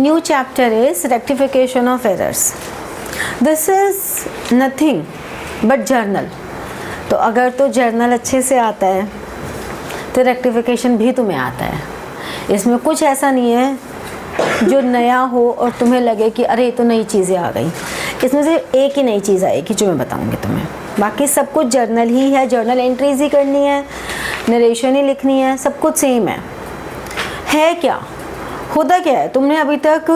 New chapter is rectification of errors. This is nothing but journal. तो अगर तो journal अच्छे से आता है तो रेक्टिफिकेशन भी तुम्हें आता है. इसमें कुछ ऐसा नहीं है जो नया हो और तुम्हें लगे कि अरे ये तो नई चीज़ें आ गई. इसमें सिर्फ एक ही नई चीज़ आएगी जो मैं बताऊंगी तुम्हें. बाकी सब कुछ जर्नल ही है, जर्नल एंट्रीज ही करनी है, नरेशन ही लिखनी है, सब कुछ सेम है क्या? होता क्या है, तुमने अभी तक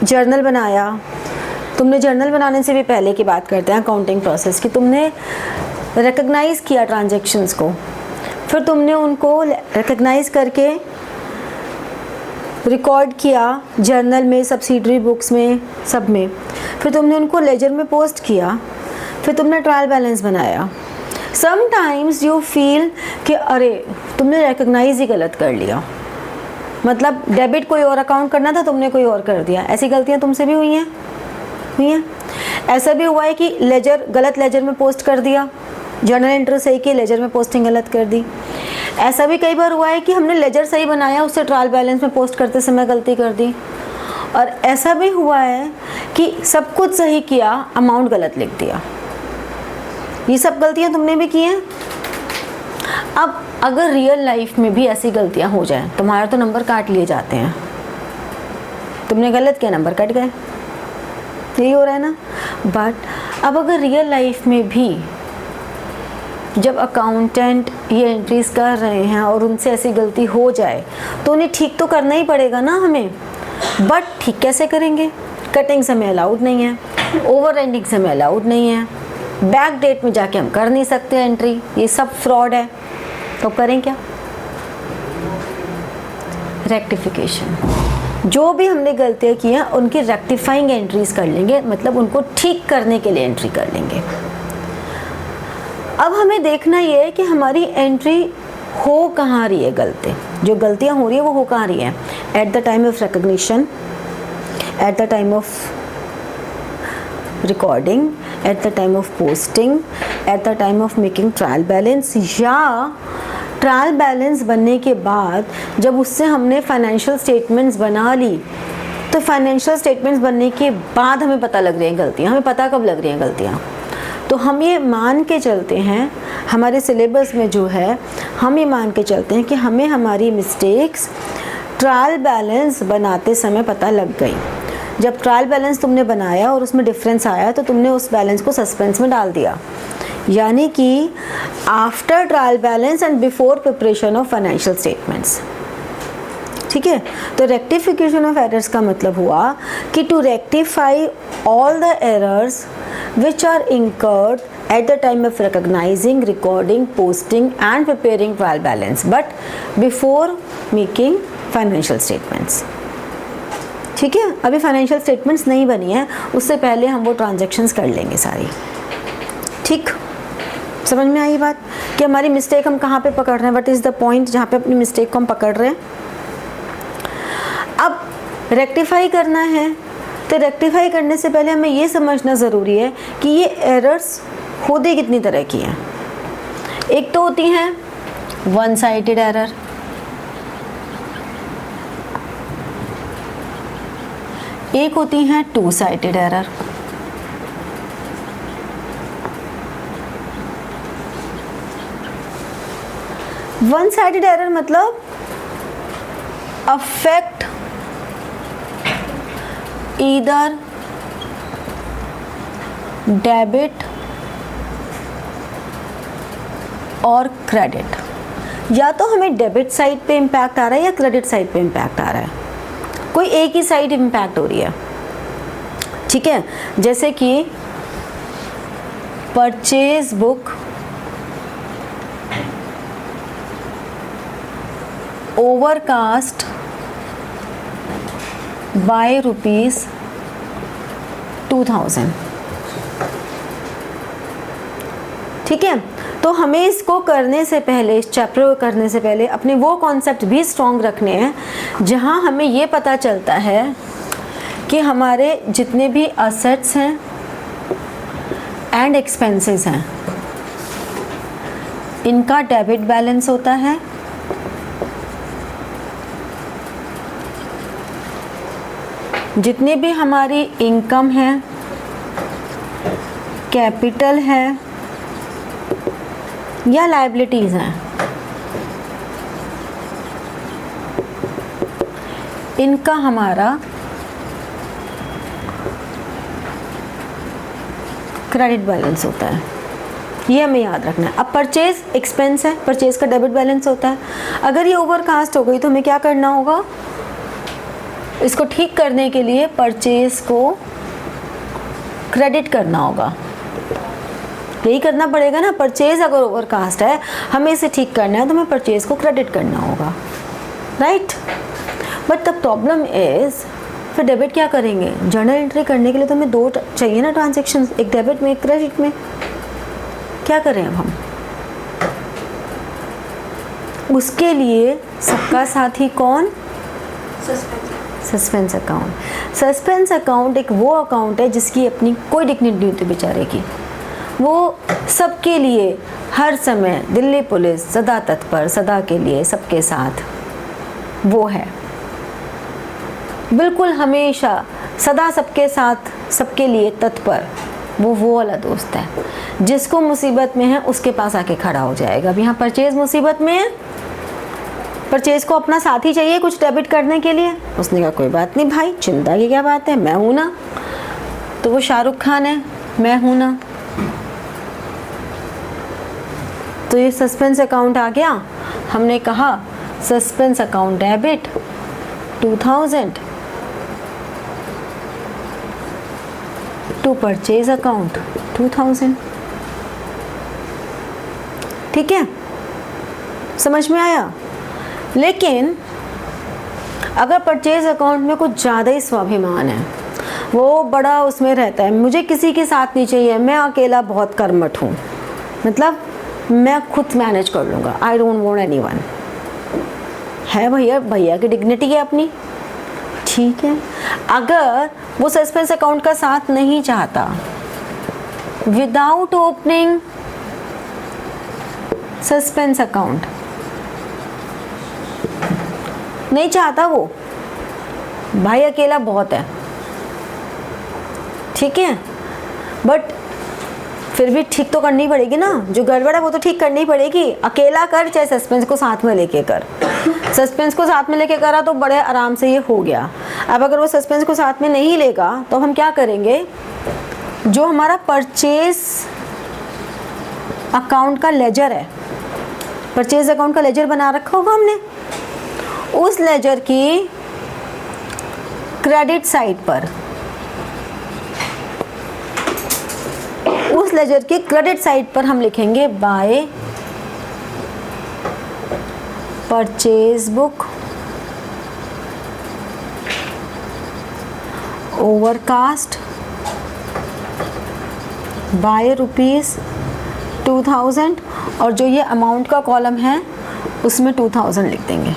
जर्नल बनाया. तुमने जर्नल बनाने से भी पहले की बात करते हैं अकाउंटिंग प्रोसेस की. तुमने रिकग्नाइज़ किया ट्रांजैक्शंस को, फिर तुमने उनको रिकग्नाइज़ करके रिकॉर्ड किया जर्नल में, सब्सिडरी बुक्स में, सब में. फिर तुमने उनको लेजर में पोस्ट किया. फिर तुमने ट्रायल बैलेंस बनाया. समटाइम्स यू फील कि अरे तुमने रिकग्नाइज ही गलत कर लिया, मतलब डेबिट कोई और अकाउंट करना था, तुमने कोई और कर दिया. ऐसी गलतियाँ तुमसे भी हुई हैं. ऐसा भी हुआ है कि लेजर गलत लेजर में पोस्ट कर दिया, जर्नल एंट्री सही की, लेजर में पोस्टिंग गलत कर दी. ऐसा भी कई बार हुआ है कि हमने लेजर सही बनाया, उससे ट्रायल बैलेंस में पोस्ट करते समय गलती कर दी. और ऐसा भी हुआ है कि सब कुछ सही किया, अमाउंट गलत लिख दिया. ये सब गलतियां तुमने भी की हैं. अब अगर रियल लाइफ में भी ऐसी गलतियां हो जाएं, तुम्हारा तो नंबर काट लिए जाते हैं. तुमने गलत किया, नंबर कट गए, यही हो रहा है ना. बट अब अगर रियल लाइफ में भी जब अकाउंटेंट ये एंट्रीज कर रहे हैं और उनसे ऐसी गलती हो जाए तो उन्हें ठीक तो करना ही पड़ेगा ना हमें. बट ठीक कैसे करेंगे? कटिंग समय अलाउड नहीं है, ओवर रेंडिंग समय अलाउड नहीं है, बैक डेट में जाके हम कर नहीं सकते एंट्री, ये सब फ्रॉड है. तो करें क्या? रेक्टिफिकेशन. जो भी हमने गलतियाँ की हैं उनकी रेक्टिफाइंग एंट्रीज कर लेंगे, मतलब उनको ठीक करने के लिए एंट्री कर लेंगे. अब हमें देखना ये है कि हमारी एंट्री हो कहाँ रही है गलती. जो गलतियाँ हो रही है वो हो कहाँ रही है? At the time of recognition, at the time of recording, at the time of posting, at the time of making trial balance, या ट्रायल बैलेंस बनने के बाद जब उससे हमने फाइनेंशियल स्टेटमेंट्स बना ली. तो फाइनेंशियल स्टेटमेंट्स बनने के बाद हमें पता लग रही हैं गलतियाँ. हमें पता कब लग रही हैं गलतियाँ? तो हम ये मान के चलते हैं, हमारे सिलेबस में जो है हम ये मान के चलते हैं कि हमें हमारी मिस्टेक्स ट्रायल बैलेंस बनाते समय पता लग गई. जब ट्रायल बैलेंस तुमने बनाया और उसमें डिफरेंस आया तो तुमने उस बैलेंस को सस्पेंस में डाल दिया. यानी कि after trial balance and before preparation of financial statements. ठीक है. तो रेक्टिफिकेशन ऑफ एरर्स का मतलब हुआ कि to rectify all the errors which are incurred at the time of recognizing, recording, posting and preparing trial balance, but before making financial statements. ठीक है. अभी फाइनेंशियल स्टेटमेंट्स नहीं बनी है, उससे पहले हम वो ट्रांजैक्शंस कर लेंगे सारी. ठीक, समझ में आई बात कि हमारी मिस्टेक हम कहाँ पे पकड़ रहे हैं, व्हाट इज़ द पॉइंट जहाँ पे अपनी मिस्टेक को हम पकड़ रहे हैं. अब रेक्टिफाई करना है तो रेक्टिफाई करने से पहले हमें ये समझना ज़रूरी है कि ये एरर्स होती कितनी तरह की हैं. एक तो होती हैं वन साइडेड एरर, एक होती हैं two sided error. One sided error मतलब अफेक्ट either डेबिट और क्रेडिट. या तो हमें डेबिट साइड पे इम्पैक्ट आ रहा है या क्रेडिट साइड पे इम्पैक्ट आ रहा है. कोई एक ही साइड इम्पैक्ट हो रही है. ठीक है. जैसे कि परचेज बुक ओवरकास्ट बाय ₹2000. ठीक है. तो हमें इसको करने से पहले, इस चैप्टर को करने से पहले अपने वो कॉन्सेप्ट भी स्ट्रॉन्ग रखने हैं जहां हमें ये पता चलता है कि हमारे जितने भी असेट्स हैं एंड एक्सपेंसेस हैं इनका डेबिट बैलेंस होता है जितनी भी हमारी इनकम है, कैपिटल है या लायबिलिटीज़ हैं, इनका हमारा क्रेडिट बैलेंस होता है। ये हमें याद रखना है। अब परचेज एक्सपेंस है, परचेज का डेबिट बैलेंस होता है। अगर ये ओवरकास्ट हो गई तो हमें क्या करना होगा, इसको ठीक करने के लिए परचेज को क्रेडिट करना होगा। यही करना पड़ेगा ना, परचेज अगर ओवरकास्ट है हमें इसे ठीक करना है तो हमें परचेज को क्रेडिट करना होगा, right. But the problem is फिर डेबिट क्या करेंगे, जर्नल एंट्री करने के लिए तो हमें दो चाहिए ना ट्रांजेक्शन, एक डेबिट में एक क्रेडिट में। क्या करें अब हम, उसके लिए सबका साथी कौन, सस्पेंस अकाउंट। सस्पेंस अकाउंट एक वो अकाउंट है जिसकी अपनी कोई डिग्निटी नहीं होती बेचारे की, वो सबके लिए हर समय, दिल्ली पुलिस सदा तत्पर, सदा के लिए सबके साथ वो है, बिल्कुल हमेशा सदा सबके साथ सबके लिए तत्पर, वो वाला दोस्त है जिसको मुसीबत में है उसके पास आके खड़ा हो जाएगा। अब यहाँ परचेज मुसीबत में है, परचेज को अपना साथी चाहिए कुछ डेबिट करने के लिए, उसने कहा कोई बात नहीं भाई, चिंता की क्या बात है, मैं हूँ ना। तो वो शाहरुख खान है, मैं हूँ ना। तो ये सस्पेंस अकाउंट आ गया। हमने कहा suspense account debit 2000 to purchase account 2000। ठीक है, समझ में आया। लेकिन अगर परचेज अकाउंट में कुछ ज़्यादा ही स्वाभिमान है, वो बड़ा उसमें रहता है, मुझे किसी के साथ नहीं चाहिए, मैं अकेला बहुत कर्मठ हूँ, मतलब मैं खुद मैनेज कर लूँगा, आई डोंट वांट एनीवन, है भैया, भैया की डिग्निटी है अपनी, ठीक है। अगर वो सस्पेंस अकाउंट का साथ नहीं चाहता, विदाउट ओपनिंग सस्पेंस अकाउंट नहीं चाहता, वो भाई अकेला बहुत है, ठीक है, बट फिर भी ठीक तो करनी पड़ेगी ना, जो गड़बड़ है वो तो ठीक करनी पड़ेगी। अकेला कर चाहे सस्पेंस को साथ में लेके कर, सस्पेंस को साथ में लेके करा तो बड़े आराम से ये हो गया। अब अगर वो सस्पेंस को साथ में नहीं लेगा तो हम क्या करेंगे, जो हमारा परचेज अकाउंट का लेजर है, परचेज अकाउंट का लेजर बना रखा होगा हमने, उस लेजर की क्रेडिट साइड पर, उस लेजर की क्रेडिट साइड पर हम लिखेंगे by purchase book overcast bye ₹2000, और जो ये अमाउंट का कॉलम है उसमें 2000 लिख देंगे।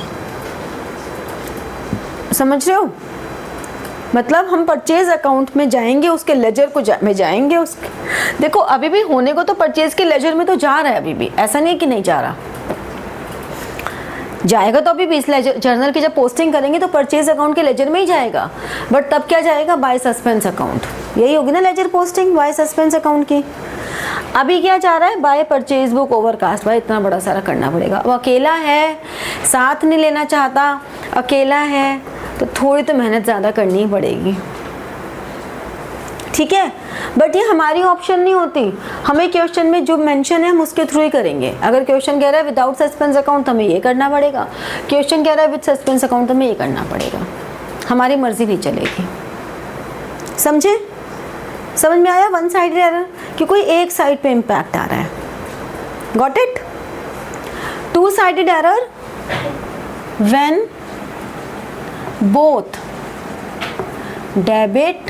समझ रहे हो, मतलब हम परचेज अकाउंट में जाएंगे, उसके लेजर को में जाएंगे, उसके देखो अभी भी होने को तो परचेज के लेजर में तो जा रहा है, अभी भी ऐसा नहीं कि नहीं जा रहा, जाएगा तो अभी भी इस लेजर जर्नल की जब पोस्टिंग करेंगे तो परचेज अकाउंट के लेजर में ही जाएगा, बट तब क्या जाएगा, बाय सस्पेंस अकाउंट, यही होगी ना ledger posting by suspense account की। अभी क्या जा रहा है, बाय परचेज बुक ओवरकास्ट, भाई इतना बड़ा सारा करना पड़ेगा। अब अकेला है, साथ नहीं लेना चाहता, अकेला है, तो थोड़ी तो मेहनत ज़्यादा करनी पड़ेगी, ठीक है। बट ये हमारी ऑप्शन नहीं होती, हमें क्वेश्चन में जो मेंशन है हम उसके थ्रू ही करेंगे। अगर क्वेश्चन कह रहा है विदाउट सस्पेंस अकाउंट तो हमें ये करना पड़ेगा, क्वेश्चन कह रहा है विद सस्पेंस अकाउंट तो हमें ये करना पड़ेगा, हमारी मर्जी नहीं चलेगी। समझे, समझ में आया। वन साइडेड एरर कि कोई एक साइड पे इम्पैक्ट आ रहा है, got it. Two sided error when both debit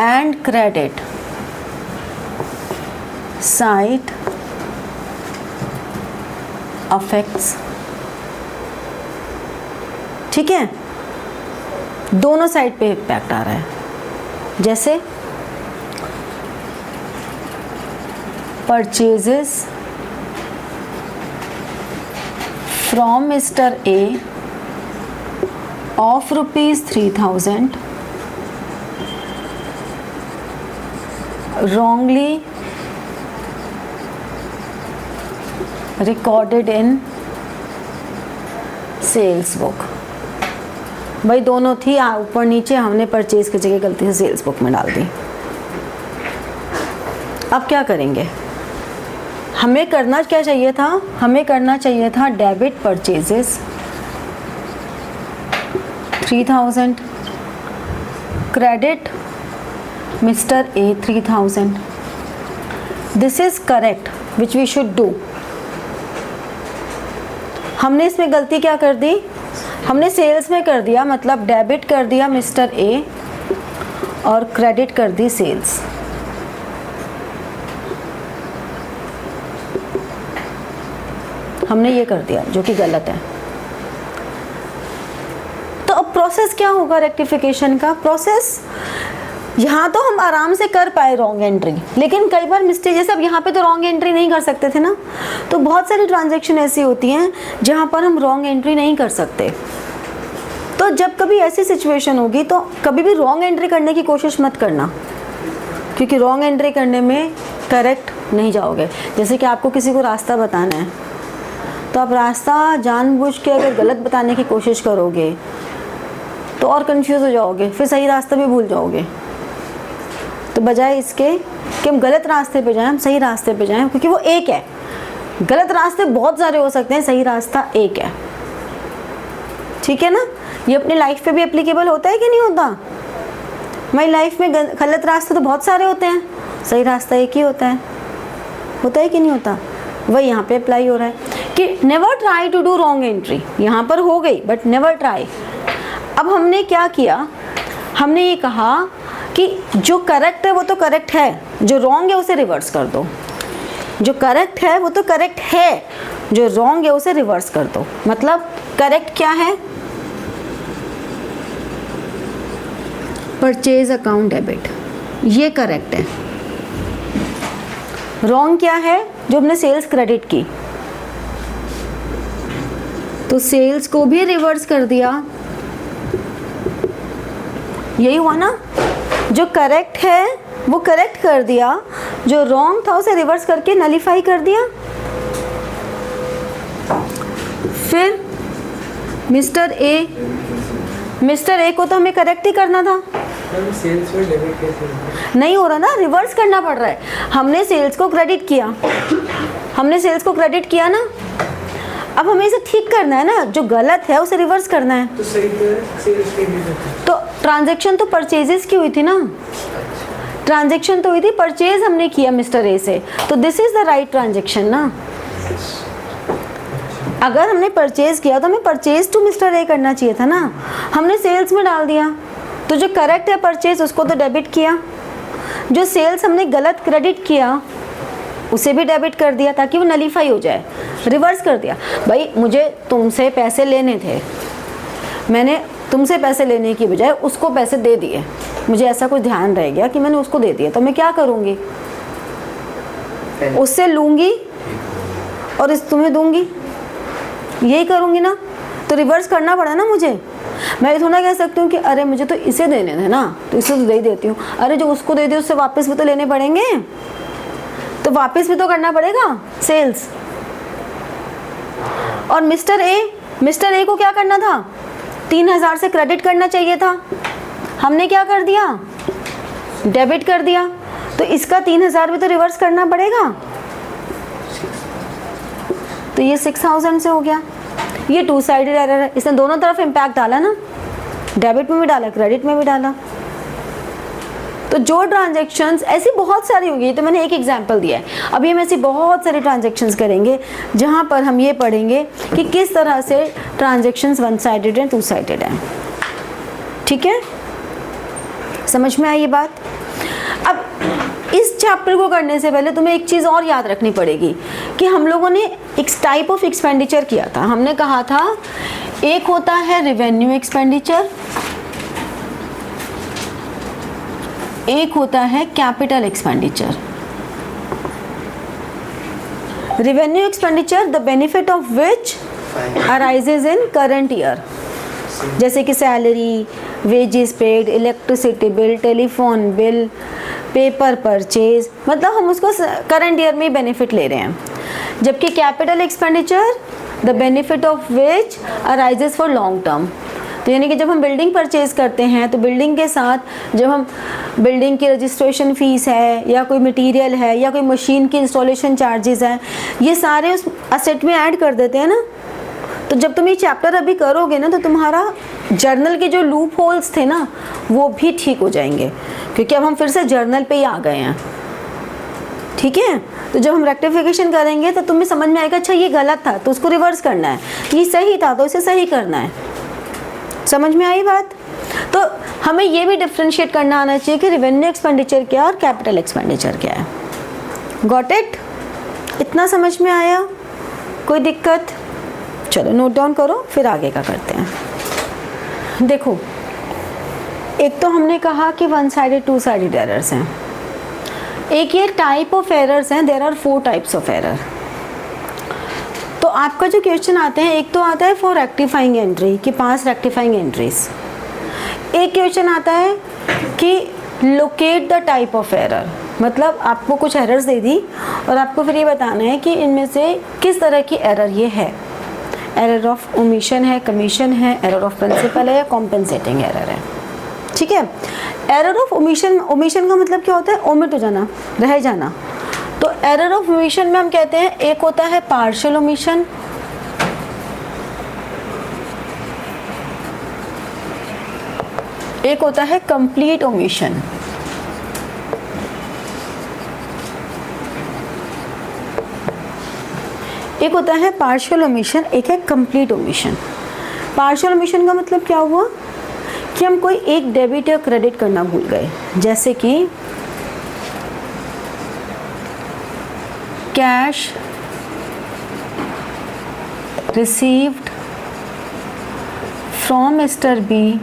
and credit side affects, ठीक है, दोनों साइड पे इम्पैक्ट आ रहा है। जैसे purchases from Mr A of ₹3,000 wrongly recorded in sales book. भाई दोनों थी, ऊपर नीचे, हमने परचेज की जगह गलती से सेल्स बुक में डाल दी। अब क्या करेंगे? हमें करना क्या चाहिए था? हमें करना चाहिए था debit purchases 3000, credit Mr A 3000। This is correct which we should do. हमने इसमें गलती क्या कर दी? हमने सेल्स में कर दिया, मतलब डेबिट कर दिया मिस्टर ए और क्रेडिट कर दी सेल्स। हमने ये कर दिया जो कि गलत है। तो अब प्रोसेस क्या होगा रेक्टिफिकेशन का? प्रोसेस यहाँ तो हम आराम से कर पाए रॉन्ग एंट्री, लेकिन कई बार मिस्टेक, जैसे अब यहाँ पे तो रॉन्ग एंट्री नहीं कर सकते थे ना, तो बहुत सारी ट्रांजैक्शन ऐसी होती हैं जहाँ पर हम रॉन्ग एंट्री नहीं कर सकते। तो जब कभी ऐसी सिचुएशन होगी तो कभी भी रॉन्ग एंट्री करने की कोशिश मत करना, क्योंकि रॉन्ग एंट्री करने में करेक्ट नहीं जाओगे। जैसे कि आपको किसी को रास्ता बताना है, तो आप रास्ता जानबूझ के अगर गलत बताने की कोशिश करोगे तो और कंफ्यूज हो जाओगे, फिर सही रास्ता भी भूल जाओगे। तो बजाय इसके कि हम गलत रास्ते पे जाएं, हम सही रास्ते पे जाएं, क्योंकि वो एक है। गलत रास्ते बहुत सारे हो सकते हैं, सही रास्ता एक है। ठीक है ना? ये अपनी लाइफ पे भी एप्लीकेबल होता है कि नहीं होता? हमारी लाइफ में गलत रास्ते तो बहुत सारे होते हैं, सही रास्ता एक ही होता है कि नहीं होता? वही यहाँ पे अप्लाई हो रहा है कि never try to do wrong entry. यहाँ पर हो गई, बट नेवर ट्राई। अब हमने क्या किया? हमने ये कहा कि जो करेक्ट है वो तो करेक्ट है, जो रॉन्ग है उसे रिवर्स कर दो। जो करेक्ट है वो तो करेक्ट है, जो रॉन्ग है उसे रिवर्स कर दो। मतलब करेक्ट क्या है? परचेज अकाउंट डेबिट, ये करेक्ट है। रॉन्ग क्या है? जो हमने सेल्स क्रेडिट की, तो सेल्स को भी रिवर्स कर दिया। यही हुआ ना? जो करेक्ट है वो करेक्ट कर दिया, जो रॉन्ग था उसे रिवर्स करके नलीफाई कर दिया। फिर मिस्टर ए को तो हमें करेक्ट ही करना था। सेल्स में डेबिट कैसे नहीं हो रहा ना, रिवर्स करना पड़ रहा है। हमने सेल्स को क्रेडिट किया, ना। अब हमें इसे ठीक करना है ना, जो गलत है उसे रिवर्स करना है। तो सही सेल्स क्रेडिट, तो ट्रांजैक्शन तो परचेजेस की हुई थी ना, ट्रांजैक्शन तो हुई थी, परचेज हमने किया मिस्टर ए से, तो this is the right transaction ना। अगर हमने परचेज किया तो हमें परचेज टू मिस्टर ए करना चाहिए था ना, हमने सेल्स में डाल दिया। तो जो करेक्ट है परचेज उसको तो डेबिट किया, जो सेल्स हमने गलत क्रेडिट किया उसे भी डेबिट कर दिया ताकि वो नलीफाई हो जाए, रिवर्स कर दिया। भाई मुझे तुमसे पैसे लेने थे, मैंने तुमसे पैसे लेने की बजाय उसको पैसे दे दिए, मुझे ऐसा कुछ ध्यान रह गया कि मैंने उसको दे दिया, तो मैं क्या करूँगी? उससे लूँगी और इस तुम्हें दूँगी, यही करूँगी ना। तो रिवर्स करना पड़ा ना मुझे। मैं ये थोड़ा कह सकती हूँ कि अरे मुझे तो इसे देने थे ना, तो इसे तो दे देती हूँ। अरे जो उसको दे दिया उससे वापस भी तो लेने पड़ेंगे, तो वापस भी तो करना पड़ेगा सेल्स। और मिस्टर ए को क्या करना था? 3000 से क्रेडिट करना चाहिए था, हमने क्या कर दिया? डेबिट कर दिया। तो इसका 3000 भी तो रिवर्स करना पड़ेगा, तो ये 6000 से हो गया। ये टू साइडेड एरर है, इसने दोनों तरफ इम्पैक्ट डाला ना, डेबिट में भी डाला, क्रेडिट में भी डाला। तो जो ट्रांजैक्शंस ऐसी बहुत सारी होंगी, तो मैंने एक एग्जांपल दिया है, अभी हम ऐसी बहुत सारी ट्रांजैक्शंस करेंगे जहां पर हम ये पढ़ेंगे कि किस तरह से ट्रांजैक्शंस वन साइडेड हैं, टू साइडेड हैं। ठीक है, समझ में आई ये बात? अब इस चैप्टर को करने से पहले तुम्हें एक चीज़ और याद रखनी पड़ेगी कि हम लोगों ने एक टाइप ऑफ एक्सपेंडिचर किया था। हमने कहा था एक होता है रेवेन्यू एक्सपेंडिचर, एक होता है capital expenditure. Revenue expenditure the benefit of which arises in current year, जैसे कि salary, wages paid, electricity bill, telephone bill, paper purchase, मतलब हम उसको करंट ईयर में बेनिफिट ले रहे हैं। जबकि capital expenditure the benefit of which arises for long term. तो यानी कि जब हम बिल्डिंग परचेज करते हैं तो बिल्डिंग के साथ जब हम बिल्डिंग की रजिस्ट्रेशन फ़ीस है या कोई मटेरियल है या कोई मशीन की इंस्टॉलेशन चार्जेस हैं, ये सारे उस असेट में ऐड कर देते हैं ना। तो जब तुम ये चैप्टर अभी करोगे ना तो तुम्हारा जर्नल के जो लूप होल्स थे ना वो भी ठीक हो जाएंगे, क्योंकि अब हम फिर से जर्नल पे ही आ गए हैं। ठीक है, तो जब हम रेक्टिफिकेशन करेंगे तो तुम्हें समझ में आएगा अच्छा ये गलत था तो उसको रिवर्स करना है, ये सही था तो इसे सही करना है। समझ में आई बात? तो हमें ये भी डिफ्रेंशिएट करना आना चाहिए कि रेवेन्यू एक्सपेंडिचर क्या है और कैपिटल एक्सपेंडिचर क्या है। Got it? इतना समझ में आया? कोई दिक्कत? चलो नोट डाउन करो, फिर आगे का करते हैं। देखो, एक तो हमने कहा कि one sided two sided errors हैं। एक ये टाइप ऑफ एरर्स हैं, there are 4 types of error. तो आपका जो क्वेश्चन आते हैं, एक तो आता है फॉर रेक्टिफाइंग एंट्री कि 5 रेक्टिफाइंग एंट्रीज। एक क्वेश्चन आता है कि locate the type of error, मतलब आपको कुछ एरर्स दे दी और आपको फिर ये बताना है कि इनमें से किस तरह की एरर ये है। एरर ऑफ ओमिशन है, कमीशन है, एरर ऑफ प्रिंसिपल है या कॉम्पेंसेटिंग एरर है। ठीक है, एरर ऑफ ओमिशन, ओमिशन का मतलब क्या होता है? ओमिट हो जाना, रह जाना। तो एरर ऑफ ओमिशन में हम कहते हैं एक होता है पार्शियल ओमिशन, एक होता है कंप्लीट ओमिशन। एक होता है पार्शियल ओमिशन, एक है कंप्लीट ओमिशन। पार्शियल ओमिशन का मतलब क्या हुआ कि हम कोई एक डेबिट या क्रेडिट करना भूल गए, जैसे कि cash received from Mr B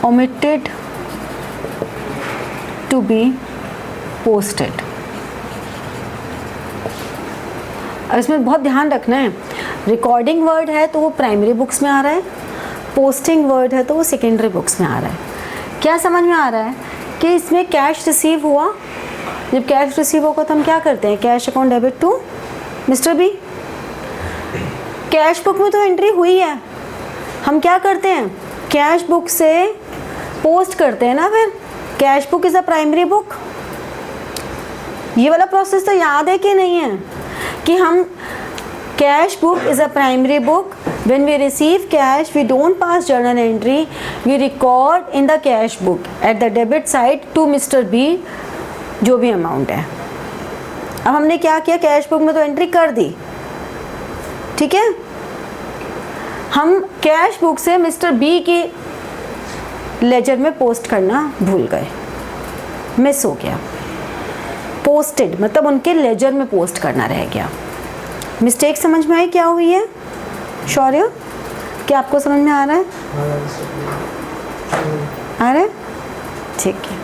omitted to be posted। अब इसमें बहुत ध्यान रखना है, रिकॉर्डिंग वर्ड है तो वो प्राइमरी बुक्स में आ रहा है, पोस्टिंग वर्ड है तो वो सेकेंडरी बुक्स में आ रहा है। क्या समझ में आ रहा है कि इसमें कैश रिसीव हुआ, जब कैश रिसीव होगा तो हम क्या करते हैं? Cash account debit to mister B. Cash book में तो एंट्री हुई है, हम क्या करते हैं? कैश बुक से पोस्ट करते हैं ना। फिर cash book is a primary book. ये वाला प्रोसेस तो याद है कि नहीं है कि हम cash book is a primary book, when we receive cash we don't pass journal entry, we record in the cash book at the debit side to mister B जो भी अमाउंट है। अब हमने क्या किया? कैश बुक में तो entry कर दी, ठीक है, हम कैश बुक से मिस्टर बी की लेजर में पोस्ट करना भूल गए, मिस हो गया। पोस्टेड मतलब उनके लेजर में पोस्ट करना रह गया। मिस्टेक समझ में आई क्या हुई है? शौर्य, क्या आपको समझ में आ रहा है? आ रहा है? ठीक है,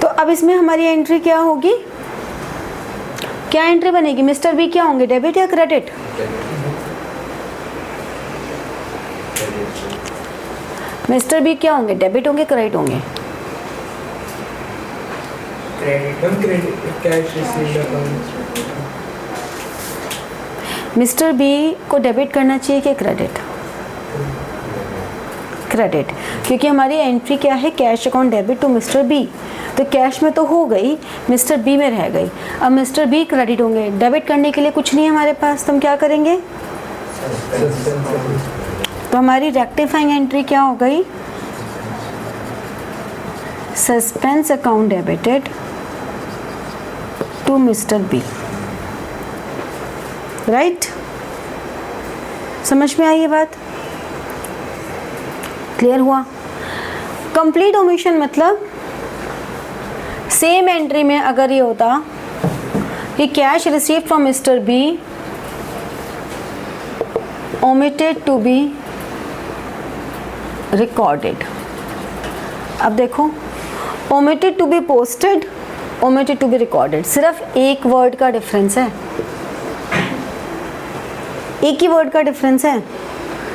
तो अब इसमें हमारी एंट्री क्या होगी? क्या एंट्री बनेगी? मिस्टर बी क्या होंगे, डेबिट या क्रेडिट? मिस्टर बी क्या होंगे, डेबिट होंगे क्रेडिट होंगे? मिस्टर बी को डेबिट करना चाहिए कि क्रेडिट? क्रेडिट, क्योंकि हमारी एंट्री क्या है? Cash account debit to mister B. तो कैश में तो हो गई, मिस्टर बी में रह गई। अब मिस्टर बी क्रेडिट होंगे, डेबिट करने के लिए कुछ नहीं है हमारे पास, तो हम क्या करेंगे? तो हमारी रेक्टिफाइंग एंट्री क्या हो गई? Suspense account debited to mister B. Right? समझ में आई ये बात? क्लियर हुआ? कंप्लीट ओमिशन मतलब सेम एंट्री में अगर ये होता कि cash receive from Mr B omitted to be recorded। अब देखो, omitted to be posted, omitted to be recorded, सिर्फ एक वर्ड का डिफरेंस है। एक ही वर्ड का डिफरेंस है,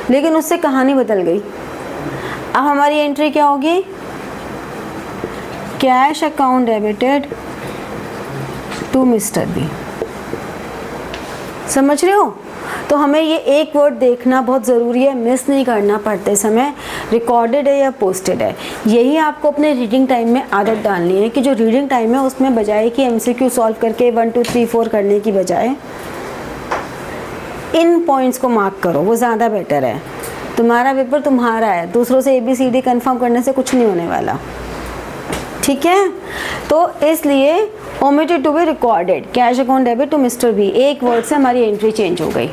लेकिन उससे कहानी बदल गई। अब हमारी एंट्री क्या होगी? Cash account debited to mister B. समझ रहे हो? तो हमें ये एक वर्ड देखना बहुत ज़रूरी है, मिस नहीं करना पड़ते समय, रिकॉर्डेड है या पोस्टेड है। यही आपको अपने रीडिंग टाइम में आदत डालनी है कि जो रीडिंग टाइम है उसमें बजाय कि MCQ सॉल्व करके 1 2 3 4 करने की बजाय इन पॉइंट्स को मार्क करो, वो ज़्यादा बेटर है। तुम्हारा पेपर तुम्हारा है, दूसरों से ABCD कंफर्म करने से कुछ नहीं होने वाला, ठीक है? तो इसलिए omitted to be recorded, cash account debit to mister B, एक वर्ड से हमारी एंट्री चेंज हो गई।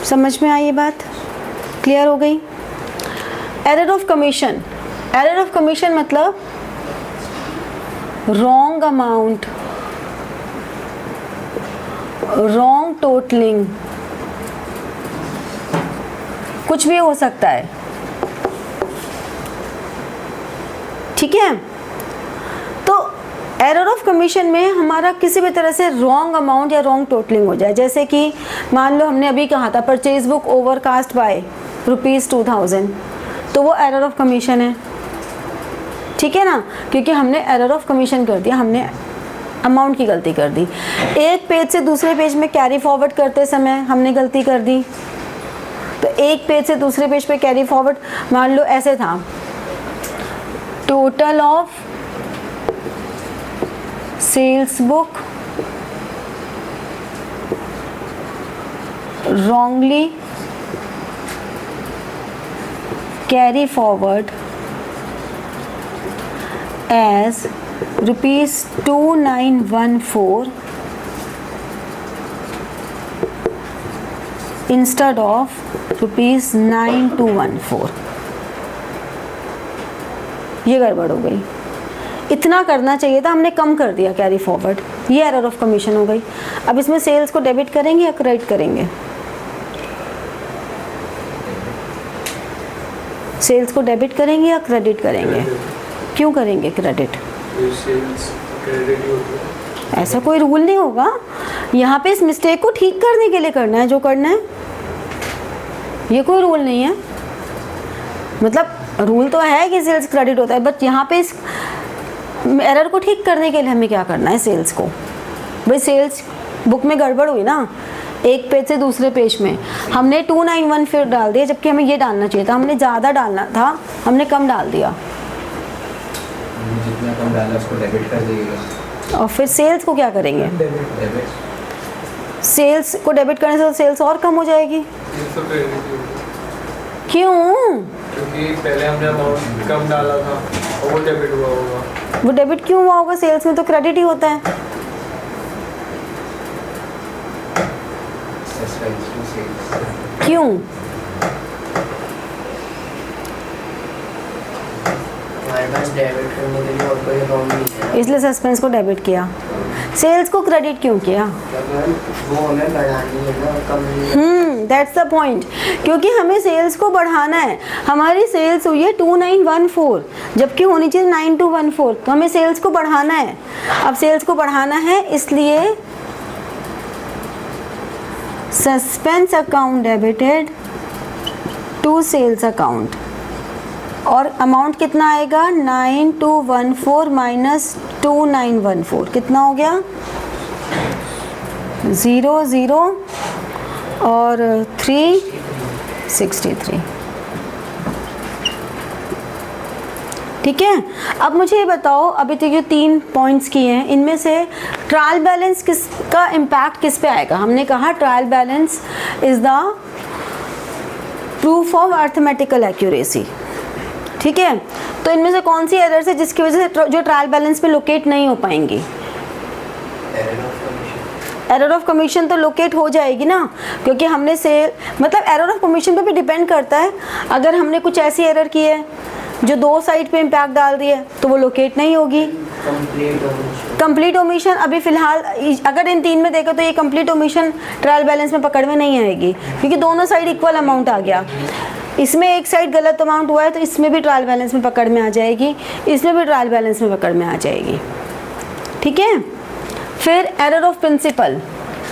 समझ में आई ये बात? क्लियर हो गई? Error of commission, error of commission मतलब रॉन्ग अमाउंट, रॉन्ग टोटलिंग, कुछ भी हो सकता है, ठीक है? तो एरर ऑफ कमीशन में हमारा किसी भी तरह से रॉन्ग अमाउंट या रॉन्ग टोटलिंग हो जाए, जैसे कि मान लो हमने अभी कहा था परचेज बुक ओवरकास्ट बाय ₹2000, तो वो एरर ऑफ कमीशन है, ठीक है ना? क्योंकि हमने एरर ऑफ कमीशन कर दिया, हमने अमाउंट की गलती कर दी। एक पेज से दूसरे पेज में कैरी फॉरवर्ड करते समय हमने गलती कर दी, तो एक पेज से दूसरे पेज पे कैरी फॉरवर्ड मान लो ऐसे था, total of sales book wrongly carry forward as ₹2914 instead of ₹9214। ये गड़बड़ हो गई, इतना करना चाहिए था, हमने कम कर दिया कैरी फॉरवर्ड, ये एरर ऑफ कमीशन हो गई। अब इसमें सेल्स को डेबिट करेंगे या क्रेडिट करेंगे? सेल्स को डेबिट करेंगे या क्रेडिट करेंगे? क्यों करेंगे क्रेडिट? ऐसा कोई रूल नहीं होगा, यहाँ पे इस मिस्टेक को ठीक करने के लिए करना है जो करना है, ये कोई रूल नहीं है। मतलब रूल तो है कि सेल्स क्रेडिट होता है, बट यहाँ पे इस एरर को ठीक करने के लिए हमें क्या करना है? सेल्स को, भाई सेल्स बुक में गड़बड़ हुई ना, एक पेज से दूसरे पेज में हमने 2914 डाल दिया, जबकि हमें ये डालना चाहिए था, हमने ज़्यादा डालना था, हमने कम डाल दिया, जितना कम डाला उसको डेबिट कर देगा। और फिर सेल्स को क्या करेंगे? सेल्स को डेबिट करने से सेल्स और कम हो जाएगी। क्यों? क्योंकि पहले हमने अमाउंट कम डाला था और वो डेबिट हुआ होगा। वो डेबिट क्यों हुआ होगा? सेल्स में तो क्रेडिट ही होता है। क्यों? डेबिट करने के लिए और कोई अकाउंट नहीं है, इसलिए सस्पेंस को डेबिट किया। सेल्स को क्रेडिट क्यों किया? वो हमें बढ़ानी है ना, कम नहीं। दैट्स द पॉइंट, क्योंकि हमें सेल्स को बढ़ाना है। हमारी सेल्स हुई है 2914, जबकि होनी चाहिए 9214, तो हमें सेल्स को बढ़ाना है। अब सेल्स को बढ़ाना है, इसलिए suspense account debited to sales account, और अमाउंट कितना आएगा? 9214 माइनस 2914, कितना हो गया? 00 और 363, ठीक है? अब मुझे ये बताओ, अभी तो ये 3 पॉइंट्स किए हैं, इनमें से ट्रायल बैलेंस किसका इम्पैक्ट किस पे आएगा? हमने कहा trial balance is the proof of arithmetical accuracy, ठीक है? तो इनमें से कौन सी एरर्स है जिसकी वजह से जो ट्रायल बैलेंस पे लोकेट नहीं हो पाएंगी? एरर ऑफ कमीशन तो लोकेट हो जाएगी ना, क्योंकि हमने सेल, मतलब एरर ऑफ कमीशन पे भी डिपेंड करता है। अगर हमने कुछ ऐसी एरर की है जो 2 साइड पे इम्पैक्ट डाल रही है तो वो लोकेट नहीं होगी। कंप्लीट ओमिशन अभी फिलहाल अगर इन 3 में देखो तो ये कंप्लीट ओमिशन ट्रायल बैलेंस में पकड़ में नहीं आएगी, क्योंकि दोनों साइड इक्वल अमाउंट आ गया। इसमें एक साइड गलत अमाउंट हुआ है तो इसमें भी ट्रायल बैलेंस में पकड़ में आ जाएगी, इसमें भी ट्रायल बैलेंस में पकड़ में आ जाएगी, ठीक है? फिर एरर ऑफ प्रिंसिपल,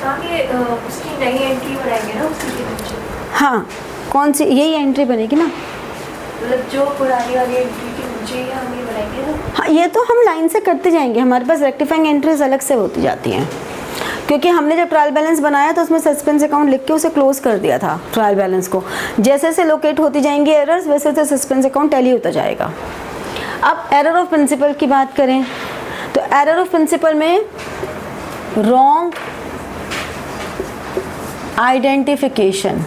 हाँ, ये उसकी नई एंट्री बनाएंगे ना उसी के नीचे, हाँ, कौन सी? यही एंट्री बनेगी ना? मतलब जो पुरानी वाली एंट्री के नीचे ही हम ये बनाएंगे ना। हाँ, ये तो हम लाइन से करते जाएंगे, हमारे पास रेक्टिफाइंग एंट्रीज अलग से होती जाती हैं, क्योंकि हमने जब ट्रायल बैलेंस बनाया तो उसमें सस्पेंस अकाउंट लिख के उसे क्लोज कर दिया था ट्रायल बैलेंस को। जैसे जैसे लोकेट होती जाएंगी एरर्स, वैसे वैसे सस्पेंस अकाउंट टैली होता जाएगा। अब एरर ऑफ प्रिंसिपल की बात करें तो एरर ऑफ प्रिंसिपल में wrong identification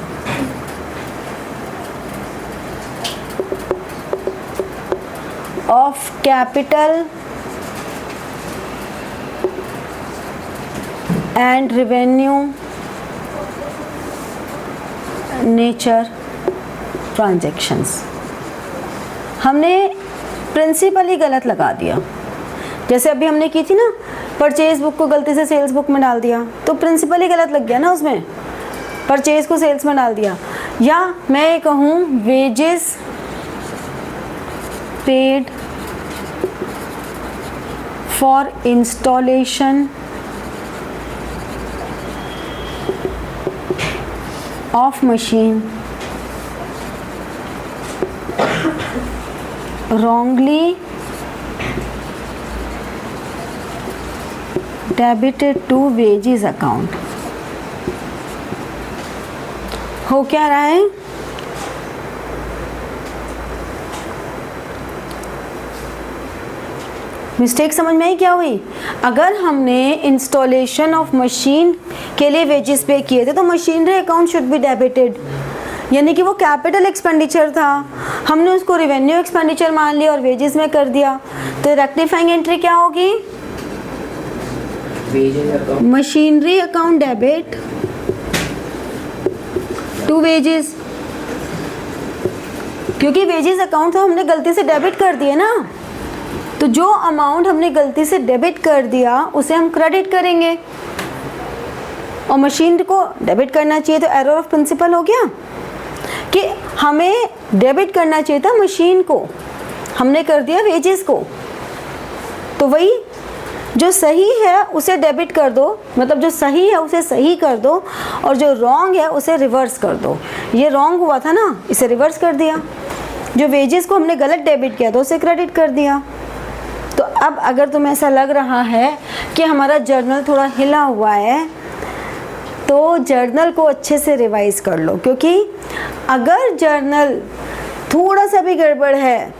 of capital and revenue nature transactions। हमने प्रिंसिपल ही गलत लगा दिया। जैसे अभी हमने की थी ना, परचेज बुक को गलती से सेल्स बुक में डाल दिया, तो प्रिंसिपल ही गलत लग गया ना, उसमें परचेज को सेल्स में डाल दिया। या मैं कहूँ wages paid for installation of machine wrongly debited to wages account। हो क्या रहा है? मिस्टेक समझ में आई क्या हुई? अगर हमने इंस्टॉलेशन ऑफ मशीन के लिए वेजेस पे किए थे तो machinery account should be debited, यानी कि वो कैपिटल एक्सपेंडिचर था, हमने उसको रेवेन्यू एक्सपेंडिचर मान लिया और वेजेस में कर दिया, तो रेक्टिफाइंग एंट्री क्या होगी? Machinery account debit to wages, क्योंकि वेजेस अकाउंट तो हमने गलती से डेबिट कर दिए ना, तो जो अमाउंट हमने गलती से डेबिट कर दिया उसे हम क्रेडिट करेंगे, और मशीन को डेबिट करना चाहिए, तो एरर ऑफ प्रिंसिपल हो गया कि हमें डेबिट करना चाहिए था मशीन को, हमने कर दिया वेजेस को। तो वही जो सही है उसे डेबिट कर दो, मतलब जो सही है उसे सही कर दो, और जो रॉन्ग है उसे रिवर्स कर दो। ये रॉन्ग हुआ था ना, इसे रिवर्स कर दिया। जो वेजेस को हमने गलत डेबिट किया था उसे क्रेडिट कर दिया। तो अब अगर तुम्हें ऐसा लग रहा है कि हमारा जर्नल थोड़ा हिला हुआ है, तो जर्नल को अच्छे से रिवाइज कर लो, क्योंकि अगर जर्नल थोड़ा सा भी गड़बड़ है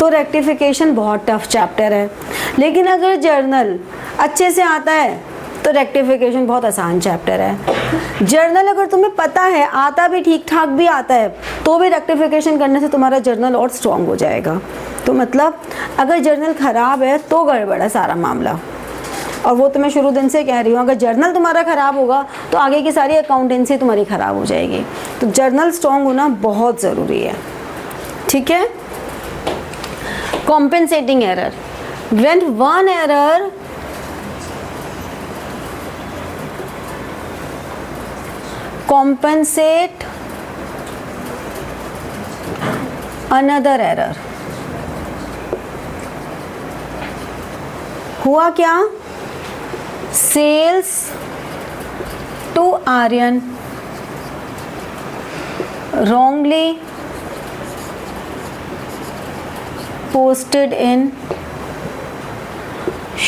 तो रेक्टिफिकेशन बहुत टफ चैप्टर है, लेकिन अगर जर्नल अच्छे से आता है तो रेक्टिफिकेशन बहुत आसान चैप्टर है। जर्नल अगर तुम्हें पता है, आता भी ठीक ठाक भी आता है, तो भी रेक्टिफिकेशन करने से तुम्हारा जर्नल और स्ट्रॉन्ग हो जाएगा। तो मतलब अगर जर्नल ख़राब है तो गड़बड़ है सारा मामला, और वो तो मैं शुरू दिन से कह रही हूँ, अगर जर्नल तुम्हारा ख़राब होगा तो आगे की सारी अकाउंटेंसी तुम्हारी ख़राब हो जाएगी। तो जर्नल स्ट्रॉन्ग होना बहुत ज़रूरी है, ठीक है। Compensating error, when one error compensate another error। हुआ क्या? Sales to Aryan wrongly posted in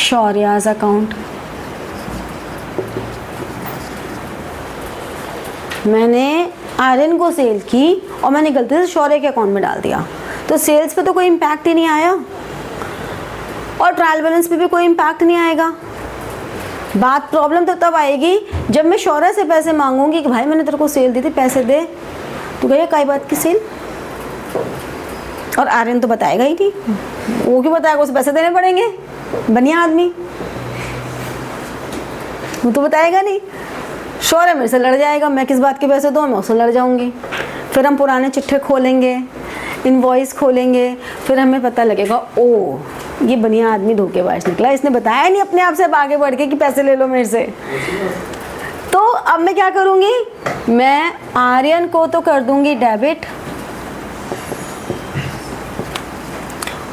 Shaurya's account। मैंने आर्यन को सेल की और मैंने गलती से शौर्य के अकाउंट में डाल दिया, तो सेल्स पे तो कोई इम्पैक्ट ही नहीं आया और ट्रायल बैलेंस पे भी कोई इम्पैक्ट नहीं आएगा। बात प्रॉब्लम तो तब आएगी जब मैं शौर्य से पैसे मांगूंगी कि भाई मैंने तेरे को सेल दी थी, पैसे दे, तो कहिए काय बात की सेल, और आर्यन तो बताएगा ही नहीं। वो क्यों बताएगा, उसे पैसे देने पड़ेंगे, बनिया आदमी, वो तो बताएगा नहीं। शौर्य मेरे से लड़ जाएगा, मैं किस बात के पैसे दूँ, मैं उससे लड़ जाऊंगी। फिर हम पुराने चिट्ठे खोलेंगे, इनवॉइस खोलेंगे, फिर हमें पता लगेगा ओ ये बढ़िया आदमी धोखेबाज निकला, इसने बताया नहीं अपने आप से आगे बढ़ के कि पैसे ले लो मेरे से। तो अब मैं क्या करूँगी, मैं आर्यन को तो कर दूंगी डेबिट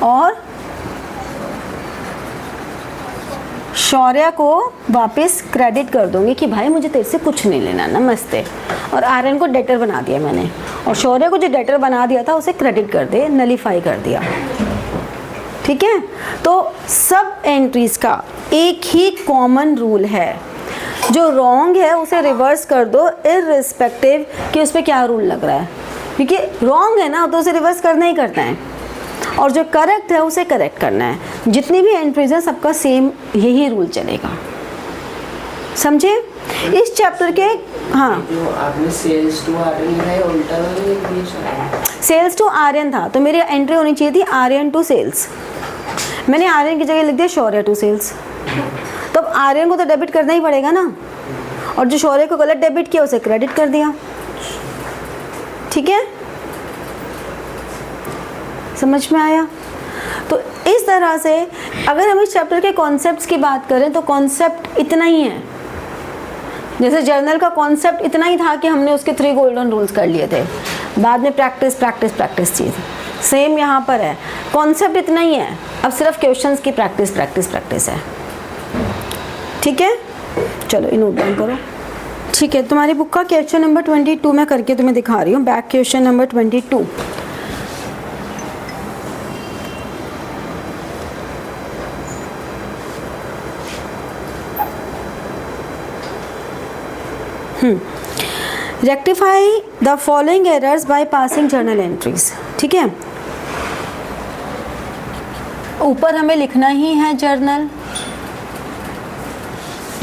और शौर्य को वापस क्रेडिट कर दूंगी कि भाई मुझे तेरे से कुछ नहीं लेना, नमस्ते। और आर्यन को डेटर बना दिया मैंने, और शौर्य को जो डेटर बना दिया था उसे क्रेडिट कर दे, नलीफाई कर दिया। ठीक है, तो सब एंट्रीज का एक ही कॉमन रूल है, जो रॉन्ग है उसे रिवर्स कर दो इररिस्पेक्टिव कि उस पर क्या रूल लग रहा है, क्योंकि रॉन्ग है ना तो उसे रिवर्स करना ही करना है, और जो करेक्ट है उसे करेक्ट करना है। जितनी भी एंट्रीज है सबका सेम यही रूल चलेगा, समझे? इस चैप्टर के हाँ, जो आपने सेल्स टू आर्यन है उल्टा वाला सेल्स टू आर्यन था तो मेरी एंट्री होनी चाहिए थी आर्यन टू सेल्स। मैंने आर्यन की जगह लिख दिया शौर्य टू सेल्स। तो अब आर्यन को तो डेबिट करना ही पड़ेगा ना, और जो शौर्य को गलत डेबिट किया उसे क्रेडिट कर दिया। ठीक है, समझ में आया? तो इस तरह से अगर हम इस चैप्टर के कॉन्सेप्ट्स की बात करें तो कॉन्सेप्ट इतना ही है। जैसे जर्नल का कॉन्सेप्ट इतना ही था कि हमने उसके 3 गोल्डन रूल्स कर लिए थे, बाद में प्रैक्टिस प्रैक्टिस प्रैक्टिस चीज़ सेम यहाँ पर है, कॉन्सेप्ट इतना ही है, अब सिर्फ क्वेश्चंस की प्रैक्टिस प्रैक्टिस प्रैक्टिस है। ठीक है, चलो नोट डाउन करो। ठीक है, तुम्हारी बुक का क्वेश्चन नंबर 22 मैं करके तुम्हें दिखा रही हूँ, back question number 22। Rectify the following errors by passing journal entries. ठीक है, ऊपर हमें लिखना ही है जर्नल,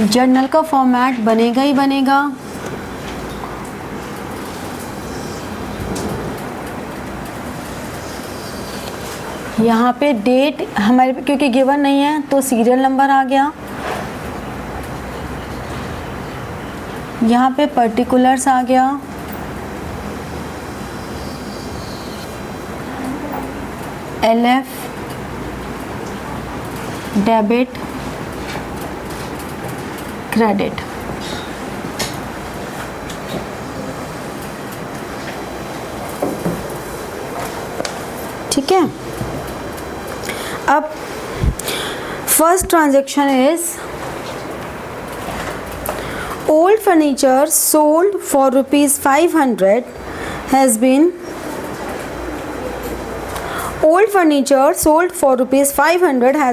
जर्नल का फॉर्मेट बनेगा ही बनेगा। यहाँ पे डेट हमारे क्योंकि गिवन नहीं है तो सीरियल नंबर आ गया, यहाँ पे पर्टिकुलर्स आ गया, LF डेबिट क्रेडिट। ठीक है, अब first transaction is old furniture sold for ₹500 has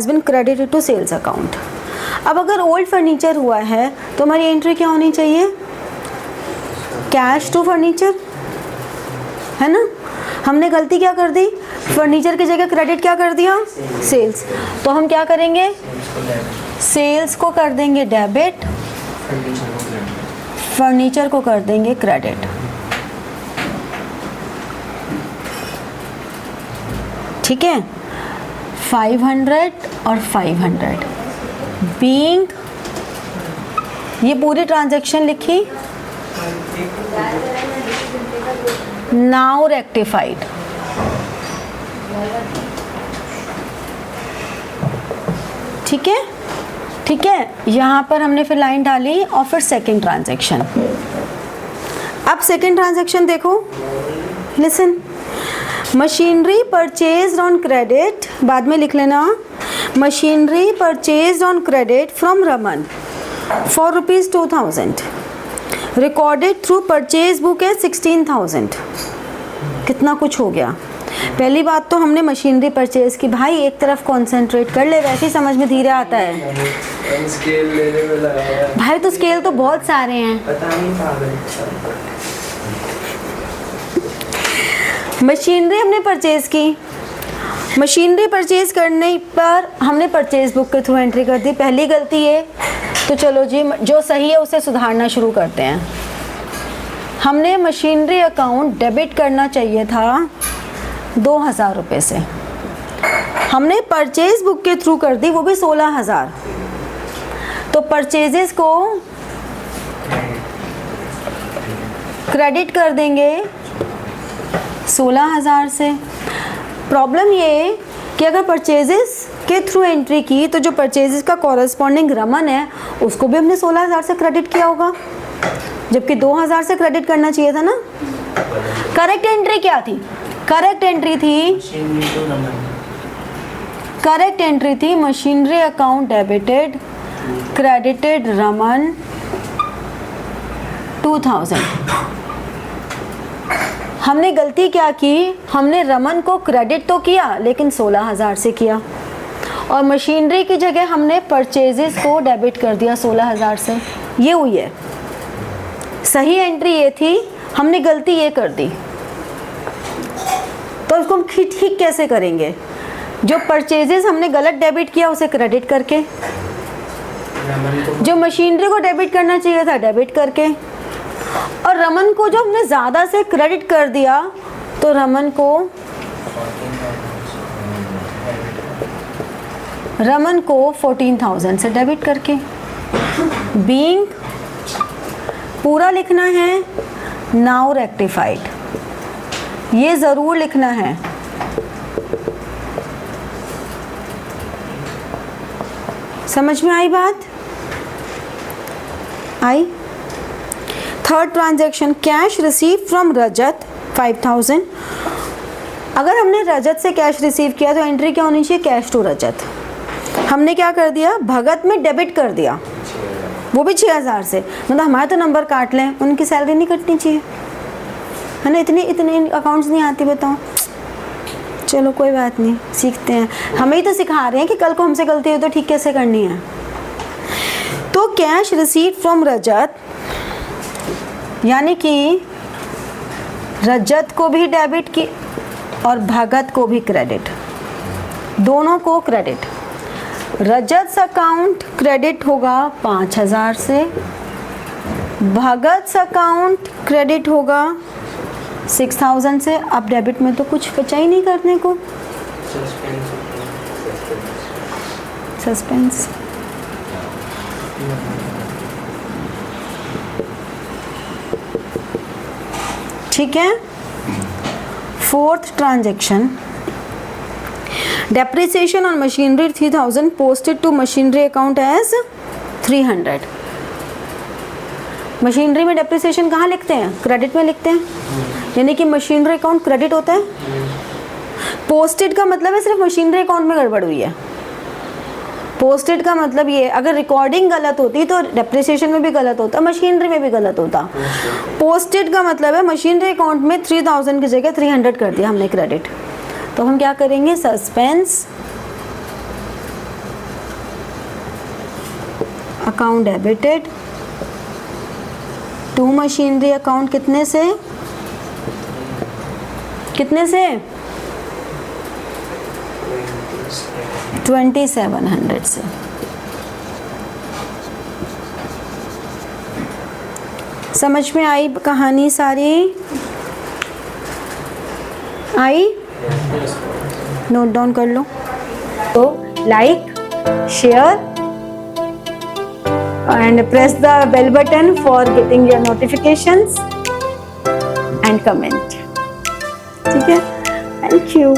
been credited to sales account। अब अगर ओल्ड फर्नीचर हुआ है तो हमारी एंट्री क्या होनी चाहिए? कैश टू फर्नीचर, है ना? हमने गलती क्या कर दी, फर्नीचर की जगह क्रेडिट क्या कर दिया? सेल्स। तो हम क्या करेंगे, सेल्स को कर देंगे डेबिट, फर्नीचर को कर देंगे क्रेडिट। ठीक है, 500 और 500 बीइंग, ये पूरी ट्रांजैक्शन लिखी, नाउ रेक्टिफाइड। ठीक है, ठीक है, यहाँ पर हमने फिर लाइन डाली और फिर सेकंड ट्रांजैक्शन। अब सेकंड ट्रांजैक्शन देखो, listen, machinery purchased on credit, बाद में लिख लेना, machinery purchased on credit from Raman for ₹2000 recorded through purchase book है 16,000। कितना कुछ हो गया। पहली बात तो हमने मशीनरी परचेज की, भाई एक तरफ कंसंट्रेट कर ले, वैसे ही समझ में धीरे आता है। स्केल लेने में लगा है भाई तो स्केल तो बहुत सारे हैं, पता नहीं था। मशीनरी हमने परचेज की, मशीनरी परचेज करने पर हमने परचेज बुक के थ्रू एंट्री कर दी। पहली गलती है तो चलो जी, जो सही है उसे सुधारना शुरू करते हैं। हमने मशीनरी अकाउंट डेबिट करना चाहिए था 2,000 रुपये से, हमने परचेज बुक के थ्रू कर दी, वो भी 16,000। तो परचेजेस को क्रेडिट कर देंगे 16,000 से। प्रॉब्लम ये कि अगर परचेजेस के थ्रू एंट्री की तो जो परचेजेस का कॉरेस्पॉन्डिंग रमन है उसको भी हमने 16,000 से क्रेडिट किया होगा, जबकि 2,000 से क्रेडिट करना चाहिए था ना। करेक्ट एंट्री क्या थी? करेक्ट एंट्री थी, करेक्ट एंट्री थी machinery account debited credited Raman 2000। हमने गलती क्या की, हमने रमन को क्रेडिट तो किया लेकिन 16,000 से किया, और मशीनरी की जगह हमने परचेजेस को डेबिट कर दिया 16,000 से। ये हुई है, सही एंट्री ये थी, हमने गलती ये कर दी। तो इसको हम ठीक कैसे करेंगे? जो परचेजेस हमने गलत डेबिट किया उसे क्रेडिट करके, जो मशीनरी को डेबिट करना चाहिए था डेबिट करके, और रमन को जो हमने ज़्यादा से क्रेडिट कर दिया तो रमन को 14,000 से डेबिट करके। बीइंग पूरा लिखना है, नाउ रेक्टिफाइड, ये ज़रूर लिखना है। समझ में आई बात? आई? Third transaction, cash receive from Rajat 5,000। अगर हमने रजत से कैश रिसीव किया तो एंट्री क्या होनी चाहिए? कैश टू रजत। हमने क्या कर दिया? भगत में डेबिट कर दिया, वो भी 6,000 से। मतलब हमारे तो नंबर काट लें, उनकी सैलरी नहीं कटनी चाहिए, है ना? इतने अकाउंट्स नहीं आती, बताओ। चलो कोई बात नहीं, सीखते हैं, हमें ही तो सिखा रहे हैं कि कल को हमसे गलती हो तो ठीक कैसे करनी है। तो कैश रिसीव फ्रॉम रजत, यानी कि रजत को भी डेबिट की और भगत को भी क्रेडिट, दोनों को क्रेडिट। रजत अकाउंट क्रेडिट होगा 5,000 से, भगत अकाउंट क्रेडिट होगा 6,000 से। अब डेबिट में तो कुछ बचा ही नहीं करने को। सस्पेंस। ठीक है। Fourth transaction, depreciation on machinery 3,000 posted to machinery account as 300। Machinery में डेप्रिसिएशन कहाँ लिखते हैं? क्रेडिट में लिखते हैं, यानी कि मशीनरी अकाउंट क्रेडिट होता है। पोस्टेड का मतलब है सिर्फ मशीनरी अकाउंट में गड़बड़ हुई है। पोस्टेड का मतलब ये, अगर रिकॉर्डिंग गलत होती तो डेप्रिसिएशन में भी गलत होता, मशीनरी में भी गलत होता। पोस्टेड का मतलब है मशीनरी अकाउंट में 3,000 की जगह 300 कर दिया हमने क्रेडिट। तो हम क्या करेंगे? Suspense, account debited to machinery account, कितने से? 2,700 से। समझ में आई कहानी सारी? आई? नोट डाउन कर लो। तो like, share and press the bell button for getting your notifications and comment. ठीक है? Thank you.